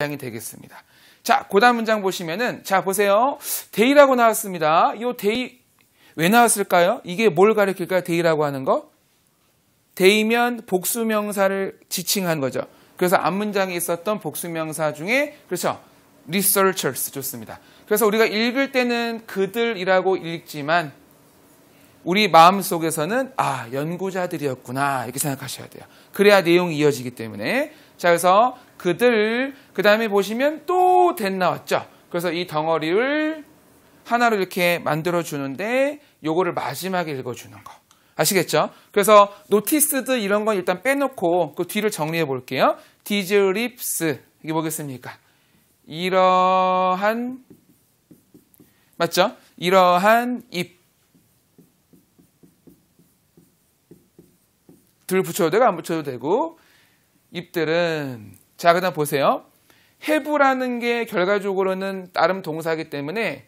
문장이 되겠습니다. 자, 그 다음 문장 보시면은, 자, 보세요. 데이라고 나왔습니다. 이 데이, 왜 나왔을까요? 이게 뭘 가리킬까요? 데이라고 하는 거? 데이면 복수명사를 지칭한 거죠. 그래서 앞문장에 있었던 복수명사 중에, 그렇죠. researchers 좋습니다. 그래서 우리가 읽을 때는 그들이라고 읽지만, 우리 마음속에서는, 아, 연구자들이었구나. 이렇게 생각하셔야 돼요. 그래야 내용이 이어지기 때문에. 자, 그래서 그들, 그 다음에 보시면 또 that 나왔죠. 그래서 이 덩어리를 하나로 이렇게 만들어주는데 요거를 마지막에 읽어주는 거. 아시겠죠? 그래서 noticed 이런 건 일단 빼놓고 그 뒤를 정리해 볼게요. these lips 이게 뭐겠습니까? 이러한 맞죠? 이러한 입 들 붙여도 되고 안 붙여도 되고 입들은 자 그다음 보세요. have라는 게 결과적으로는 나름 동사이기 때문에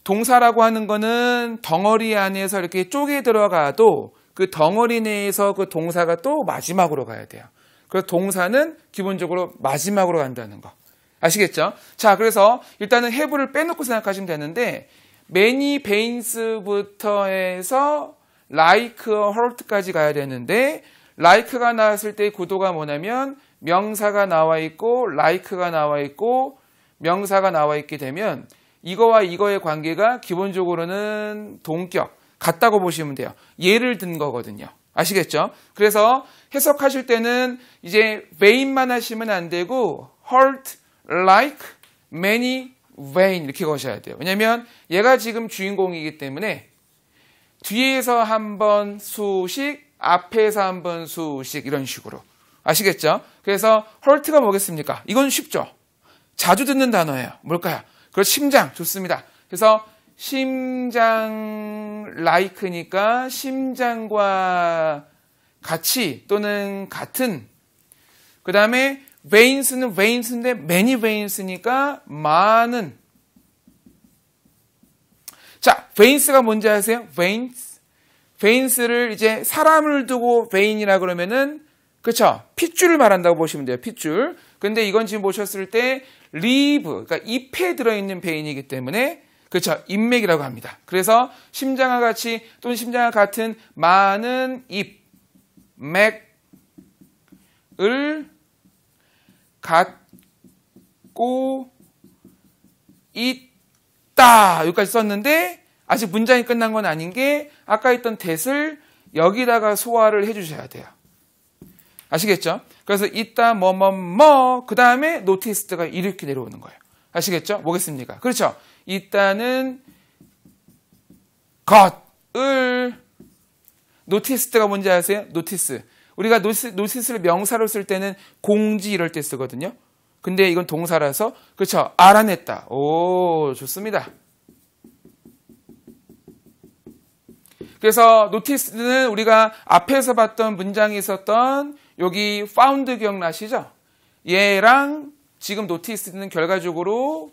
동사라고 하는 거는 덩어리 안에서 이렇게 쪼개 들어가도 그 덩어리 내에서 그 동사가 또 마지막으로 가야 돼요. 그래서 동사는 기본적으로 마지막으로 간다는 거. 아시겠죠? 자, 그래서 일단은 have를 빼놓고 생각하시면 되는데 many veins부터 해서 like, hurt까지 가야 되는데 like가 나왔을 때 구도가 뭐냐면 명사가 나와 있고 like가 나와 있고 명사가 나와 있게 되면 이거와 이거의 관계가 기본적으로는 동격, 같다고 보시면 돼요. 예를 든 거거든요. 아시겠죠? 그래서 해석하실 때는 이제 vein만 하시면 안 되고 hurt, like, many, vein 이렇게 거셔야 돼요. 왜냐면 얘가 지금 주인공이기 때문에 뒤에서 한 번 수식, 앞에서 한 번 수식 이런 식으로. 아시겠죠? 그래서 hurt가 뭐겠습니까? 이건 쉽죠? 자주 듣는 단어예요. 뭘까요? 그리고 심장 좋습니다. 그래서 심장 like니까 심장과 같이 또는 같은 그 다음에 veins는 veins인데 many veins니까 많은 자, veins가 뭔지 아세요? veins를 이제 사람을 두고 vein이라 그러면은 그렇죠? 핏줄을 말한다고 보시면 돼요. 핏줄. 근데 이건 지금 보셨을 때 live, 그러니까 잎에 들어있는 vein이기 때문에 그렇죠? 잎맥이라고 합니다. 그래서 심장과 같이 또는 심장과 같은 많은 잎, 맥을 갖고 있다. 여기까지 썼는데 아직 문장이 끝난 건 아닌 게 아까 있던 that을 여기다가 소화를 해주셔야 돼요. 아시겠죠? 그래서 있다 그 다음에 noticed가 이렇게 내려오는 거예요. 아시겠죠? 뭐겠습니까? 그렇죠? 있다는 것을 noticed가 뭔지 아세요? notice. 우리가 notice를 명사로 쓸 때는 공지 이럴 때 쓰거든요. 근데 이건 동사라서 그렇죠? 알아냈다. 오, 좋습니다. 그래서 notice는 우리가 앞에서 봤던 문장이 있었던 여기 found 기억나시죠? 얘랑 지금 notice는 결과적으로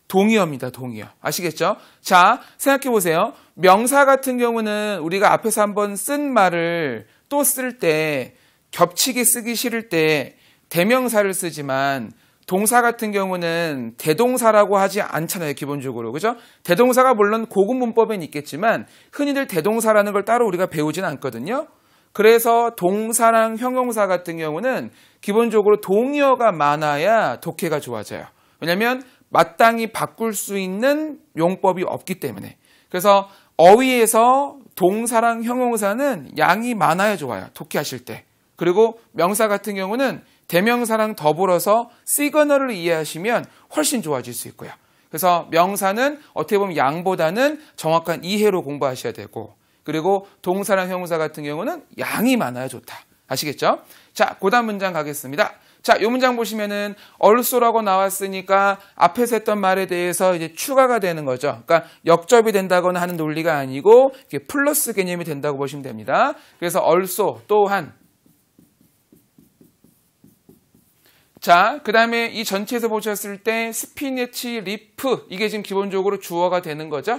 동의어입니다. 동의어. 아시겠죠? 자, 생각해 보세요. 명사 같은 경우는 우리가 앞에서 한번 쓴 말을 또 쓸 때 겹치게 쓰기 싫을 때 대명사를 쓰지만 동사 같은 경우는 대동사라고 하지 않잖아요. 기본적으로. 그죠? 대동사가 물론 고급 문법엔 있겠지만 흔히들 대동사라는 걸 따로 우리가 배우진 않거든요. 그래서 동사랑 형용사 같은 경우는 기본적으로 동의어가 많아야 독해가 좋아져요. 왜냐하면 마땅히 바꿀 수 있는 용법이 없기 때문에. 그래서 어휘에서 동사랑 형용사는 양이 많아야 좋아요. 독해하실 때. 그리고 명사 같은 경우는 대명사랑 더불어서 시그널을 이해하시면 훨씬 좋아질 수 있고요. 그래서 명사는 어떻게 보면 양보다는 정확한 이해로 공부하셔야 되고 그리고 동사랑 형용사 같은 경우는 양이 많아야 좋다. 아시겠죠? 자, 그 다음 문장 가겠습니다. 자, 이 문장 보시면은 also라고 나왔으니까 앞에서 했던 말에 대해서 이제 추가가 되는 거죠. 그러니까 역접이 된다거나 하는 논리가 아니고 이게 플러스 개념이 된다고 보시면 됩니다. 그래서 also 또한 자, 그 다음에 이 전체에서 보셨을 때 스피네치, 리프 이게 지금 기본적으로 주어가 되는 거죠.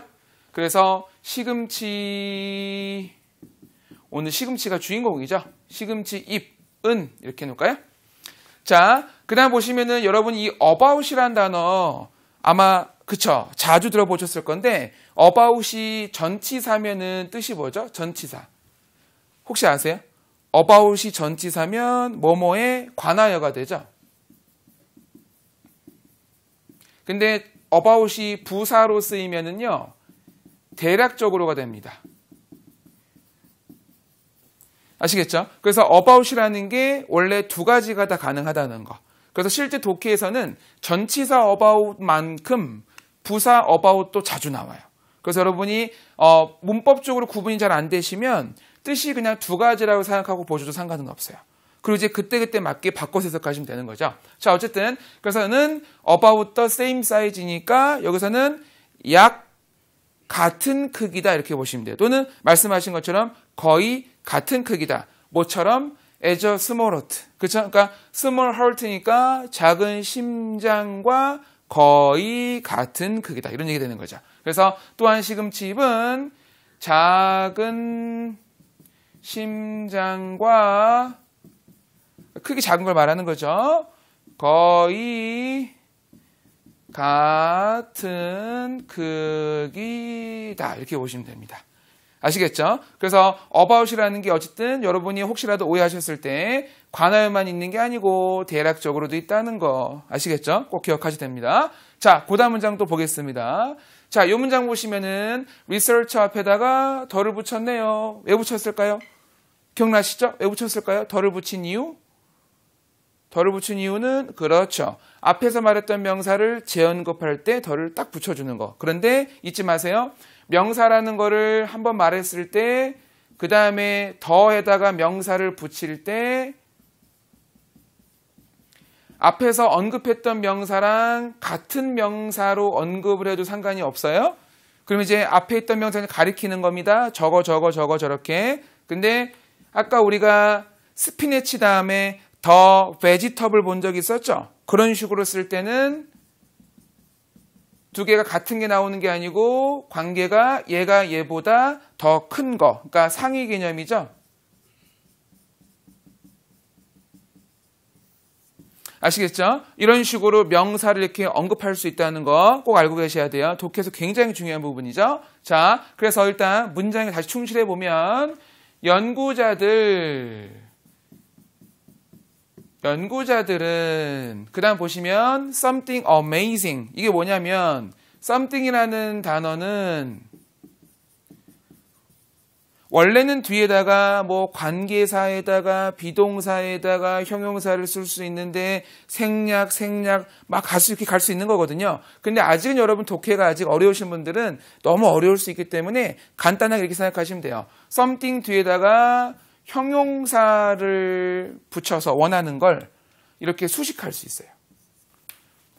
그래서 시금치 오늘 시금치가 주인공이죠. 시금치 잎은 이렇게 해놓을까요? 자, 그 다음 보시면은 여러분 이 about이란 단어 아마 그쵸 자주 들어보셨을 건데 about이 전치사면은 뜻이 뭐죠? 전치사. 혹시 아세요? about이 전치사면 뭐뭐에 관하여가 되죠. 근데 about이 부사로 쓰이면은요 대략적으로가 됩니다. 아시겠죠? 그래서 about이라는 게 원래 두 가지가 다 가능하다는 거. 그래서 실제 독해에서는 전치사 about만큼 부사 about도 자주 나와요. 그래서 여러분이 문법적으로 구분이 잘 안 되시면 뜻이 그냥 두 가지라고 생각하고 보셔도 상관은 없어요. 그리고 이제 그때그때 맞게 바꿔서 해석하시면 되는 거죠. 자, 어쨌든 그래서는 about the same size니까 여기서는 약 같은 크기다 이렇게 보시면 돼요. 또는 말씀하신 것처럼 거의 같은 크기다. 뭐처럼 as a small heart. 그렇죠? 그러니까 small heart니까 작은 심장과 거의 같은 크기다. 이런 얘기 되는 거죠. 그래서 또한 시금치입은 작은 심장과 크기 작은 걸 말하는 거죠. 거의 같은 크기다. 이렇게 보시면 됩니다. 아시겠죠? 그래서 about이라는 게 어쨌든 여러분이 혹시라도 오해하셨을 때 관하여만 있는 게 아니고 대략적으로도 있다는 거 아시겠죠? 꼭 기억하셔야 됩니다. 자, 그 다음 문장 또 보겠습니다. 자, 이 문장 보시면은 research 앞에다가 덜을 붙였네요. 왜 붙였을까요? 기억나시죠? 왜 붙였을까요? 덜을 붙인 이유? 덜을 붙인 이유는 그렇죠. 앞에서 말했던 명사를 재언급할 때 덜을 딱 붙여주는 거. 그런데 잊지 마세요. 명사라는 거를 한번 말했을 때 그 다음에 더에다가 명사를 붙일 때 앞에서 언급했던 명사랑 같은 명사로 언급을 해도 상관이 없어요. 그럼 이제 앞에 있던 명사를 가리키는 겁니다. 저렇게. 근데 아까 우리가 스피네치 다음에 더 베지터블 본 적 있었죠? 그런 식으로 쓸 때는 두 개가 같은 게 나오는 게 아니고 관계가 얘가 얘보다 더 큰 거. 그러니까 상위 개념이죠. 아시겠죠? 이런 식으로 명사를 이렇게 언급할 수 있다는 거 꼭 알고 계셔야 돼요. 독해에서 굉장히 중요한 부분이죠. 자, 그래서 일단 문장에 다시 충실해 보면 연구자들은 그 다음 보시면 something amazing 이게 뭐냐면 something이라는 단어는 원래는 뒤에다가 뭐 관계사에다가 비동사에다가 형용사를 쓸 수 있는데 생략 막 이렇게 갈 수 있는 거거든요. 근데 아직은 여러분 독해가 아직 어려우신 분들은 너무 어려울 수 있기 때문에 간단하게 이렇게 생각하시면 돼요. something 뒤에다가 형용사를 붙여서 원하는 걸 이렇게 수식할 수 있어요.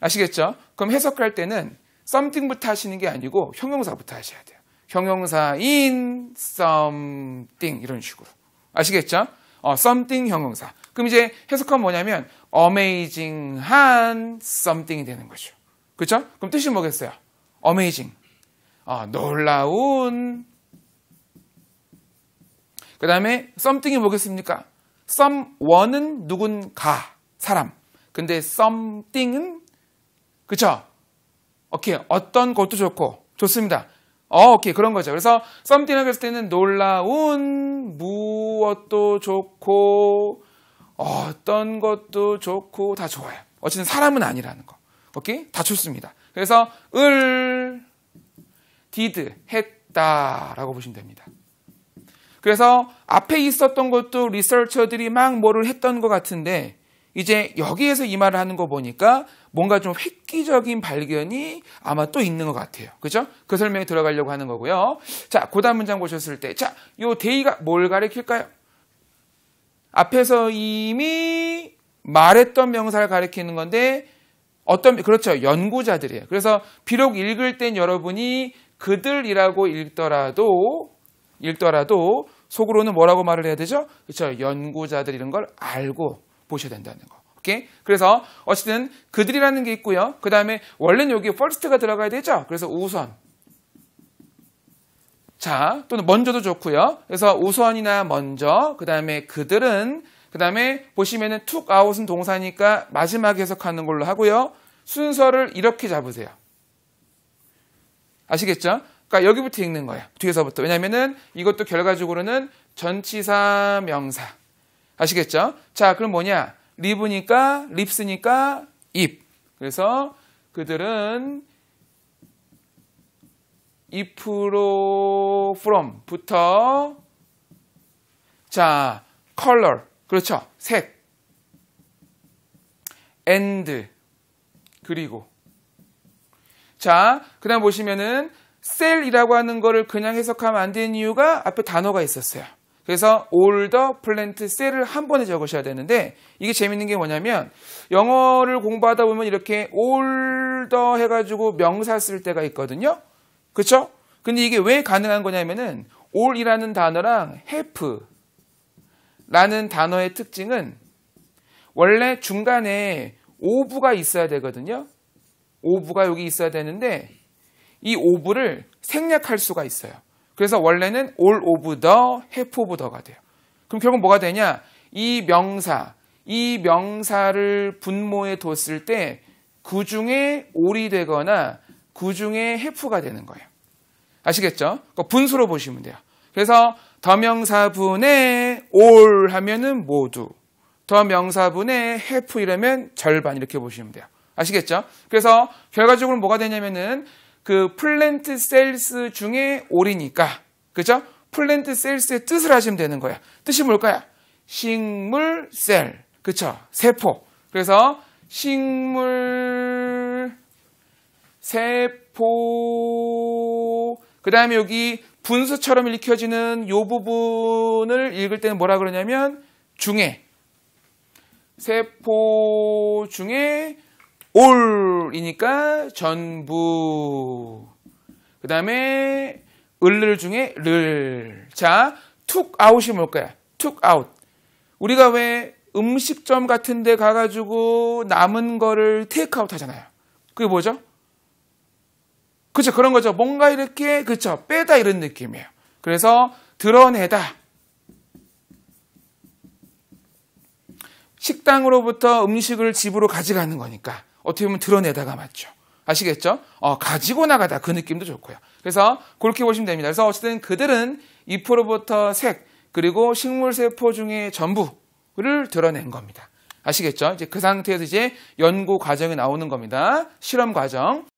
아시겠죠? 그럼 해석할 때는 something부터 하시는 게 아니고 형용사부터 하셔야 돼요. 형용사인 something 이런 식으로. 아시겠죠? something 형용사. 그럼 이제 해석하면 뭐냐면 amazing한 something이 되는 거죠. 그렇죠? 그럼 뜻이 뭐겠어요? amazing. 놀라운. 그 다음에 something이 뭐겠습니까? someone은 누군가, 사람. 근데 something은 그쵸? 오케이, 어떤 것도 좋고 좋습니다. 오케이, 그런 거죠. 그래서 something이라고 했을 때는 놀라운 무엇도 좋고 어떤 것도 좋고 다 좋아요. 어쨌든 사람은 아니라는 거. 오케이? 다 좋습니다. 그래서 did 했다라고 보시면 됩니다. 그래서 앞에 있었던 것도 리서처들이 막 뭐를 했던 것 같은데 이제 여기에서 이 말을 하는 거 보니까 뭔가 좀 획기적인 발견이 아마 또 있는 것 같아요. 그죠? 그 설명에 들어가려고 하는 거고요. 자, 그 다음 문장 보셨을 때, 자, 요 데이가 뭘 가리킬까요? 앞에서 이미 말했던 명사를 가리키는 건데 그렇죠. 연구자들이에요. 그래서 비록 읽을 땐 여러분이 그들이라고 읽더라도 속으로는 뭐라고 말을 해야 되죠? 그렇죠. 연구자들 이런 걸 알고 보셔야 된다는 거. 오케이? 그래서 어쨌든 그들이라는 게 있고요. 그 다음에 원래는 여기 first가 들어가야 되죠. 그래서 우선. 자, 또는 먼저도 좋고요. 그래서 우선이나 먼저. 그 다음에 그들은 그 다음에 보시면은 took out은 동사니까 마지막에 해석하는 걸로 하고요. 순서를 이렇게 잡으세요. 아시겠죠? 그러니까 여기부터 읽는 거예요. 뒤에서부터. 왜냐면은 이것도 결과적으로는 전치사 명사. 아시겠죠? 자, 그럼 뭐냐? live니까, lives니까 if. 그래서 그들은 if로 from부터 자, color. 그렇죠. 색. and. 그리고. 자, 그 다음 보시면은 sell이라고 하는 거를 그냥 해석하면 안 되는 이유가 앞에 단어가 있었어요. 그래서 all the plant sell을 한 번에 적으셔야 되는데 이게 재밌는 게 뭐냐면 영어를 공부하다 보면 이렇게 all the 해가지고 명사 쓸 때가 있거든요. 그렇죠? 근데 이게 왜 가능한 거냐면은 all이라는 단어랑 have 라는 단어의 특징은 원래 중간에 ove가 있어야 되거든요. ove가 여기 있어야 되는데 이 ove를 생략할 수가 있어요. 그래서 원래는 all of the, half of the가 돼요. 그럼 결국 뭐가 되냐? 이 명사를 분모에 뒀을 때 그 중에 all이 되거나 그 중에 half가 되는 거예요. 아시겠죠? 분수로 보시면 돼요. 그래서 더 명사분의 all 하면은 모두, 더 명사분의 half 이러면 절반 이렇게 보시면 돼요. 아시겠죠? 그래서 결과적으로 뭐가 되냐면은 그 plant cells 중에 all이니까, 그죠? plant cells의 뜻을 하시면 되는 거야. 뜻이 뭘까요? 식물 셀, 그쵸? 세포. 그래서 식물 세포. 그 다음에 여기 분수처럼 읽혀지는 이 부분을 읽을 때는 뭐라 그러냐면 중에, 세포 중에 all이니까 전부. 그 다음에 을을 중에 를. 자, took out이 뭘까요? took out. 우리가 왜 음식점 같은 데 가가지고 남은 거를 take out 하잖아요. 그게 뭐죠? 그쵸, 그런 거죠. 뭔가 이렇게, 그쵸, 빼다 이런 느낌이에요. 그래서 드러내다. 식당으로부터 음식을 집으로 가져가는 거니까 어떻게 보면 드러내다가 맞죠. 아시겠죠? 가지고 나가다 그 느낌도 좋고요. 그래서 그렇게 보시면 됩니다. 그래서 어쨌든 그들은 잎으로부터 색, 그리고 식물세포 중에 전부를 드러낸 겁니다. 아시겠죠? 이제 그 상태에서 이제 연구 과정이 나오는 겁니다. 실험 과정.